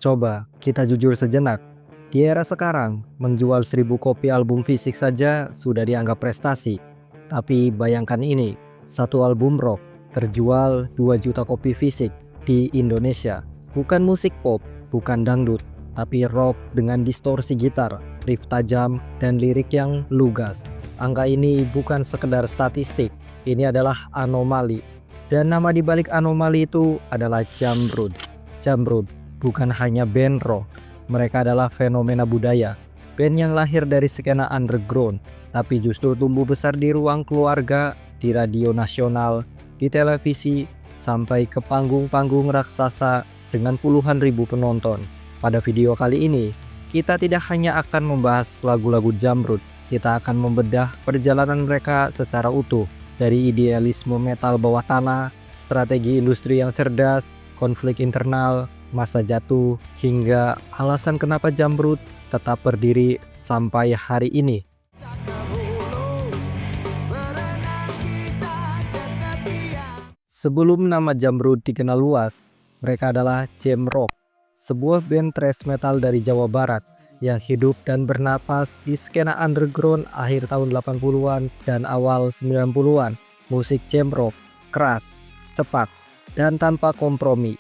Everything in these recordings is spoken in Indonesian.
Coba kita jujur sejenak. Di era sekarang, menjual 1000 kopi album fisik saja sudah dianggap prestasi. Tapi bayangkan ini, satu album rock terjual 2 juta kopi fisik di Indonesia. Bukan musik pop, bukan dangdut, tapi rock dengan distorsi gitar, riff tajam, dan lirik yang lugas. Angka ini bukan sekedar statistik, ini adalah anomali. Dan nama dibalik anomali itu adalah Jamrud. Jamrud bukan hanya band rock, mereka adalah fenomena budaya. Band yang lahir dari skena underground, tapi justru tumbuh besar di ruang keluarga, di radio nasional, di televisi, sampai ke panggung-panggung raksasa dengan puluhan ribu penonton. Pada video kali ini, kita tidak hanya akan membahas lagu-lagu Jamrud, kita akan membedah perjalanan mereka secara utuh. Dari idealisme metal bawah tanah, strategi industri yang cerdas, konflik internal, masa jatuh, hingga alasan kenapa Jamrud tetap berdiri sampai hari ini. Sebelum nama Jamrud dikenal luas, mereka adalah Jamrock, sebuah band thrash metal dari Jawa Barat yang hidup dan bernapas di skena underground akhir tahun 80-an dan awal 90-an. Musik Jamrock keras, cepat, dan tanpa kompromi.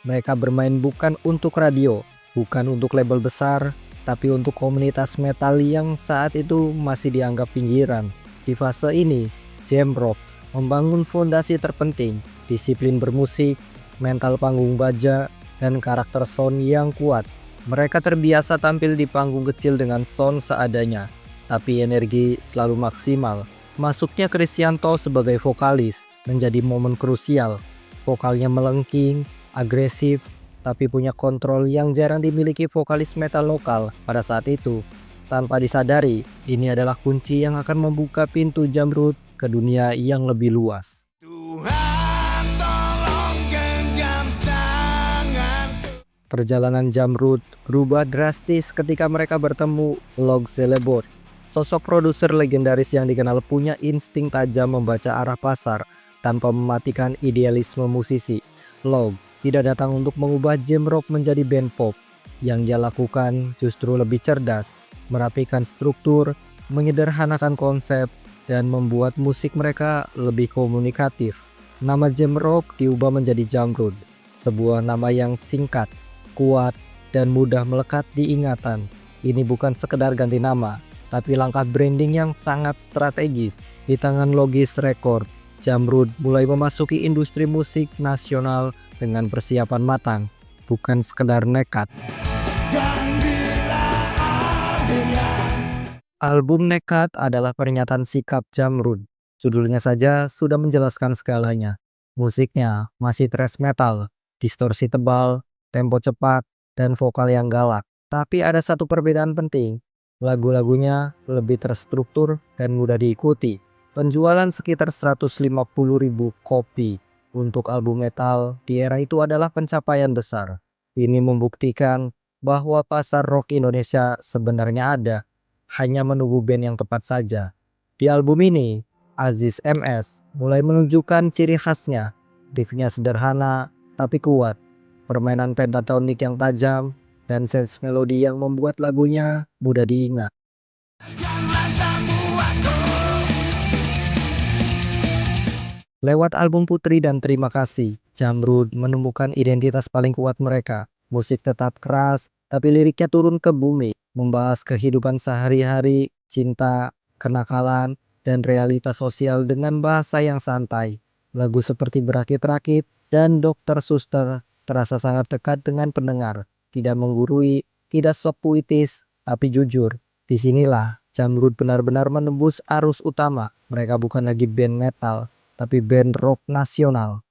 Mereka bermain bukan untuk radio, bukan untuk label besar, tapi untuk komunitas metal yang saat itu masih dianggap pinggiran. Di fase ini, Jamrock membangun fondasi terpenting, disiplin bermusik, mental panggung baja, dan karakter sound yang kuat. Mereka terbiasa tampil di panggung kecil dengan sound seadanya, tapi energi selalu maksimal. Masuknya Krisyanto sebagai vokalis menjadi momen krusial. Vokalnya melengking, agresif, tapi punya kontrol yang jarang dimiliki vokalis metal lokal pada saat itu. Tanpa disadari, ini adalah kunci yang akan membuka pintu Jamrud ke dunia yang lebih luas. Perjalanan Jamrud berubah drastis ketika mereka bertemu Log Zelebor, sosok produser legendaris yang dikenal punya insting tajam membaca arah pasar tanpa mematikan idealisme musisi. Log tidak datang untuk mengubah Jamrock menjadi band pop. Yang dia lakukan justru lebih cerdas, merapikan struktur, menyederhanakan konsep, dan membuat musik mereka lebih komunikatif. Nama Jamrock diubah menjadi Jamrud, sebuah nama yang singkat, kuat, dan mudah melekat di ingatan. Ini bukan sekedar ganti nama, tapi langkah branding yang sangat strategis. Di tangan Logis Record, Jamrud mulai memasuki industri musik nasional dengan persiapan matang, bukan sekedar nekat. Album Nekat adalah pernyataan sikap Jamrud. Judulnya saja sudah menjelaskan segalanya. Musiknya masih thrash metal, distorsi tebal, tempo cepat, dan vokal yang galak. Tapi ada satu perbedaan penting. Lagu-lagunya lebih terstruktur dan mudah diikuti. Penjualan sekitar 150.000 kopi untuk album metal di era itu adalah pencapaian besar. Ini membuktikan bahwa pasar rock Indonesia sebenarnya ada, hanya menunggu band yang tepat saja. Di album ini, Aziz MS mulai menunjukkan ciri khasnya. Riffnya sederhana tapi kuat, permainan pentatonik yang tajam, dan sense melodi yang membuat lagunya mudah diingat. Lewat album Putri dan Terima Kasih, Jamrud menemukan identitas paling kuat mereka. Musik tetap keras, tapi liriknya turun ke bumi, membahas kehidupan sehari-hari, cinta, kenakalan, dan realitas sosial dengan bahasa yang santai. Lagu seperti Berakit-Rakit dan Dokter Suster terasa sangat dekat dengan pendengar, tidak menggurui, tidak sok puitis, tapi jujur. Disinilah Jamrud benar-benar menembus arus utama. Mereka bukan lagi band metal, tapi band rock nasional.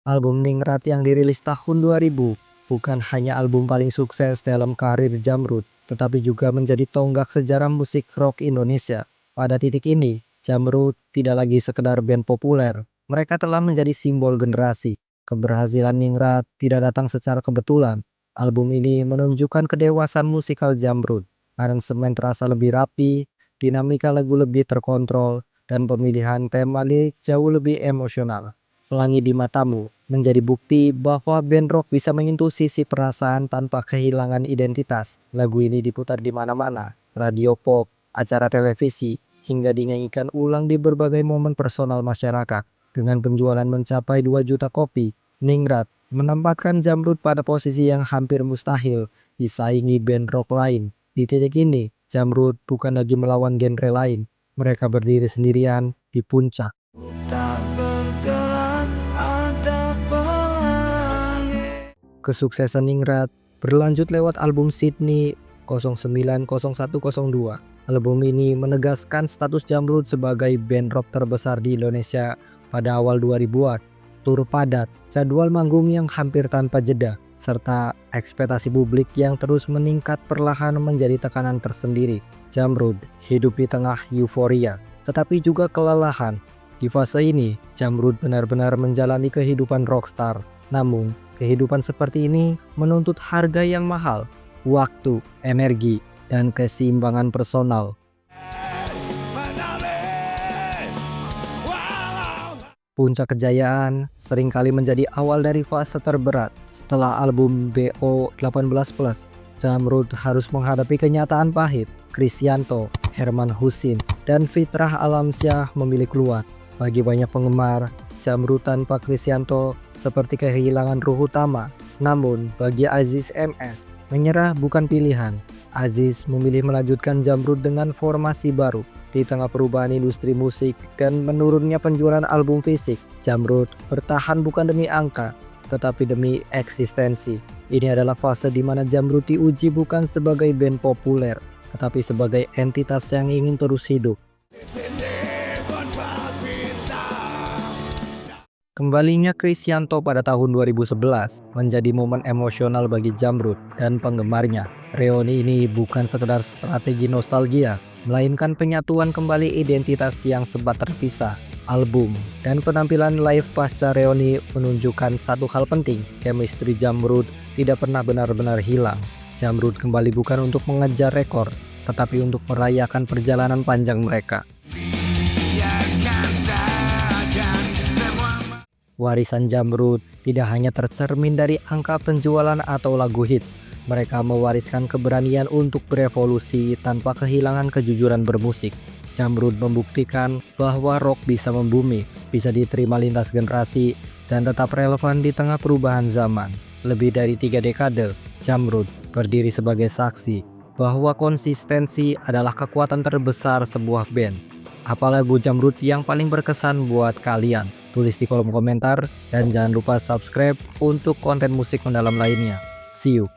Album Ningrat yang dirilis tahun 2000 bukan hanya album paling sukses dalam karir Jamrud, tetapi juga menjadi tonggak sejarah musik rock Indonesia. Pada titik ini, Jamrud tidak lagi sekedar band populer, mereka telah menjadi simbol generasi. Keberhasilan Ningrat tidak datang secara kebetulan. Album ini menunjukkan kedewasaan musikal Jamrud. Aransemen terasa lebih rapi, dinamika lagu lebih terkontrol, dan pemilihan tema lirik jauh lebih emosional. Pelangi di Matamu menjadi bukti bahwa band rock bisa menyentuh sisi perasaan tanpa kehilangan identitas. Lagu ini diputar di mana-mana, radio pop, acara televisi, hingga dinyanyikan ulang di berbagai momen personal masyarakat. Dengan penjualan mencapai 2 juta kopi, Ningrat menempatkan Jamrud pada posisi yang hampir mustahil disaingi band rock lain. Di titik ini, Jamrud bukan lagi melawan genre lain. Mereka berdiri sendirian di puncak. Kesuksesan Ningrat berlanjut lewat album Sydney 090102. Album ini menegaskan status Jamrud sebagai band rock terbesar di Indonesia pada awal 2000-an. Tur padat, jadwal manggung yang hampir tanpa jeda, serta ekspektasi publik yang terus meningkat perlahan menjadi tekanan tersendiri. Jamrud hidup di tengah euforia, tetapi juga kelelahan. Di fase ini, Jamrud benar-benar menjalani kehidupan rockstar. Namun, kehidupan seperti ini menuntut harga yang mahal, waktu, energi, dan keseimbangan personal. Puncak kejayaan seringkali menjadi awal dari fase terberat. Setelah album BO18+, Jamrud harus menghadapi kenyataan pahit. Krisyanto, Herman Husin, dan Fitrah Alamsyah memilih keluar. Bagi banyak penggemar, Jamrud tanpa Krisyanto seperti kehilangan ruh utama. Namun, bagi Aziz MS, menyerah bukan pilihan. Aziz memilih melanjutkan Jamrud dengan formasi baru. Di tengah perubahan industri musik dan menurunnya penjualan album fisik, Jamrud bertahan bukan demi angka, tetapi demi eksistensi. Ini adalah fase di mana Jamrud diuji bukan sebagai band populer, tetapi sebagai entitas yang ingin terus hidup. Kembalinya Krisyanto pada tahun 2011 menjadi momen emosional bagi Jamrud dan penggemarnya. Reuni ini bukan sekedar strategi nostalgia, melainkan penyatuan kembali identitas yang sempat terpisah. Album dan penampilan live pasca reuni menunjukkan satu hal penting, chemistry Jamrud tidak pernah benar-benar hilang. Jamrud kembali bukan untuk mengejar rekor, tetapi untuk merayakan perjalanan panjang mereka. Warisan Jamrud tidak hanya tercermin dari angka penjualan atau lagu hits. Mereka mewariskan keberanian untuk berevolusi tanpa kehilangan kejujuran bermusik. Jamrud membuktikan bahwa rock bisa membumi, bisa diterima lintas generasi, dan tetap relevan di tengah perubahan zaman. Lebih dari 3 dekade, Jamrud berdiri sebagai saksi bahwa konsistensi adalah kekuatan terbesar sebuah band. Apa lagu Jamrud yang paling berkesan buat kalian? Tulis di kolom komentar dan jangan lupa subscribe untuk konten musik mendalam lainnya. See you.